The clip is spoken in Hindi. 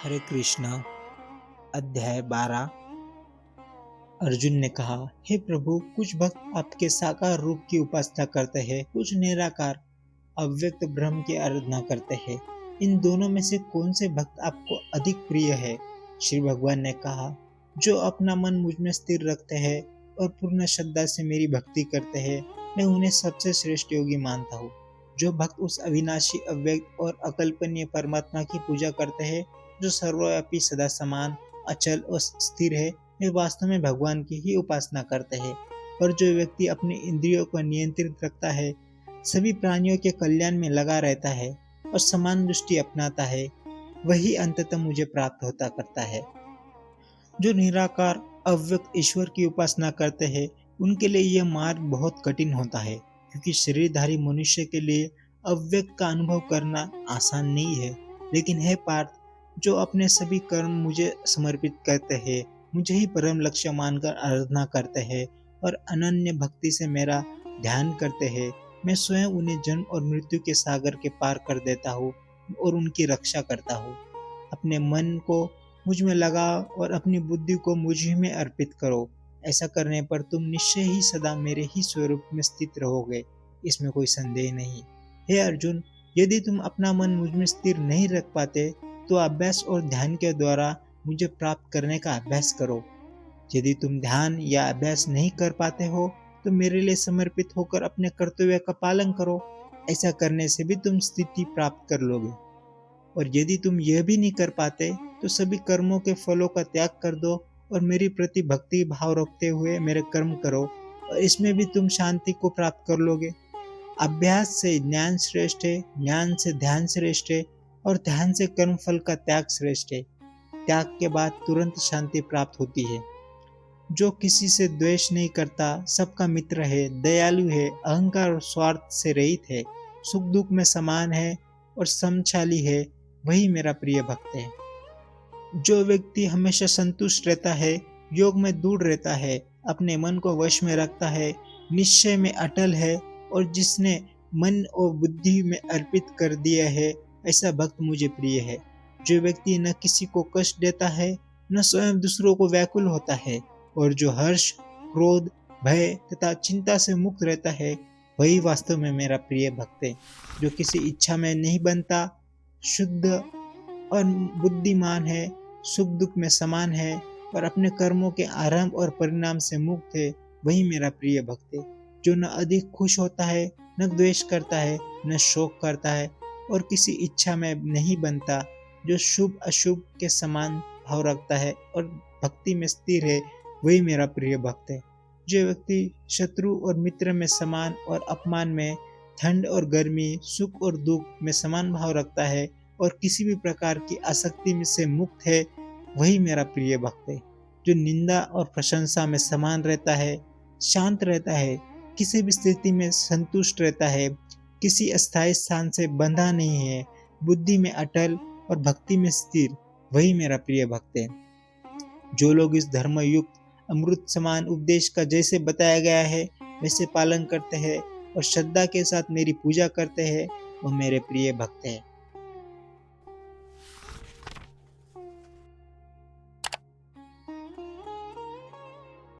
हरे कृष्णा। अध्याय 12। अर्जुन ने कहा, हे प्रभु, कुछ भक्त आपके साकार रूप की उपासना करते हैं, कुछ निराकार अव्यक्त ब्रह्म की आराधना करते हैं। इन दोनों में से कौन से भक्त आपको अधिक प्रिय है? श्री भगवान ने कहा, जो अपना मन मुझ में स्थिर रखते हैं और पूर्ण श्रद्धा से मेरी भक्ति करते हैं, मैं उन्हें सबसे श्रेष्ठ योगी मानता हूँ। जो भक्त उस अविनाशी, अव्यक्त और अकल्पनीय परमात्मा की पूजा करते हैं, जो सर्वव्यापी, सदा समान, अचल और स्थिर है, वे वास्तव में भगवान की ही उपासना करते हैं। पर जो व्यक्ति अपने इंद्रियों को नियंत्रित रखता है, सभी प्राणियों के कल्याण में लगा रहता है और समान दृष्टि अपनाता है, वही अंततः मुझे प्राप्त होता करता है। जो निराकार अव्यक्त ईश्वर की उपासना करते हैं, उनके लिए यह मार्ग बहुत कठिन होता है, क्योंकि शरीरधारी मनुष्य के लिए अव्यक्त का अनुभव करना आसान नहीं है। लेकिन हे पार्थ, जो अपने सभी कर्म मुझे समर्पित करते हैं, मुझे ही परम लक्ष्य मानकर आराधना करते हैं और अनन्य भक्ति से मेरा ध्यान करते हैं, मैं स्वयं उन्हें जन्म और मृत्यु के सागर के पार कर देता हूँ और उनकी रक्षा करता हूँ। अपने मन को मुझ में लगाओ और अपनी बुद्धि को मुझ ही में अर्पित करो। ऐसा करने पर तुम निश्चय ही सदा मेरे ही स्वरूप में स्थित रहोगे, इसमें कोई संदेह नहीं। हे अर्जुन, यदि तुम अपना मन मुझ में स्थिर नहीं रख पाते, तो अभ्यास और ध्यान के द्वारा मुझे प्राप्त करने का अभ्यास करो। यदि तुम ध्यान या अभ्यास नहीं कर पाते हो, तो मेरे लिए समर्पित होकर अपने कर्तव्य का पालन करो। ऐसा करने से भी तुम स्थिति प्राप्त कर लोगे। और यदि तुम यह भी नहीं कर पाते, तो सभी कर्मों के फलों का त्याग कर दो और मेरी प्रति भक्ति भाव रखते हुए मेरे कर्म करो, और इसमें भी तुम शांति को प्राप्त कर लोगे। अभ्यास से ज्ञान श्रेष्ठ है, ज्ञान से ध्यान श्रेष्ठ है, और ध्यान से कर्म फल का त्याग श्रेष्ठ है। त्याग के बाद तुरंत शांति प्राप्त होती है। जो किसी से द्वेष नहीं करता, सबका मित्र है, दयालु है, अहंकार और स्वार्थ से रहित है, सुख दुख में समान है और समशाली है, वही मेरा प्रिय भक्त है। जो व्यक्ति हमेशा संतुष्ट रहता है, योग में दूर रहता है, अपने मन को वश में रखता है, निश्चय में अटल है और जिसने मन और बुद्धि में अर्पित कर दिया है, ऐसा भक्त मुझे प्रिय है। जो व्यक्ति न किसी को कष्ट देता है, न स्वयं दूसरों को व्याकुल होता है, और जो हर्ष, क्रोध, भय तथा चिंता से मुक्त रहता है, वही वास्तव में मेरा प्रिय भक्त है। जो किसी इच्छा में नहीं बनता, शुद्ध और बुद्धिमान है, सुख दुख में समान है और अपने कर्मों के आरंभ और परिणाम से मुक्त है, वही मेरा प्रिय भक्त है। जो न अधिक खुश होता है, न द्वेष करता है, न शोक करता है और किसी इच्छा में नहीं बनता, जो शुभ अशुभ के समान भाव रखता है और भक्ति में स्थिर है, वही मेरा प्रिय भक्त है। जो व्यक्ति शत्रु और मित्र में समान और अपमान में, ठंड और गर्मी, सुख और दुख में समान भाव रखता है और किसी भी प्रकार की आसक्ति में से मुक्त है, वही मेरा प्रिय भक्त है। जो निंदा और प्रशंसा में समान रहता है, शांत रहता है, किसी भी स्थिति में संतुष्ट रहता है, किसी अस्थायी स्थान से बंधा नहीं है, बुद्धि में अटल और भक्ति में स्थिर, वही मेरा प्रिय भक्त है। जो लोग इस धर्म युक्त अमृत समान उपदेश का जैसे बताया गया है वैसे पालन करते हैं और श्रद्धा के साथ मेरी पूजा करते हैं, वह मेरे प्रिय भक्त है।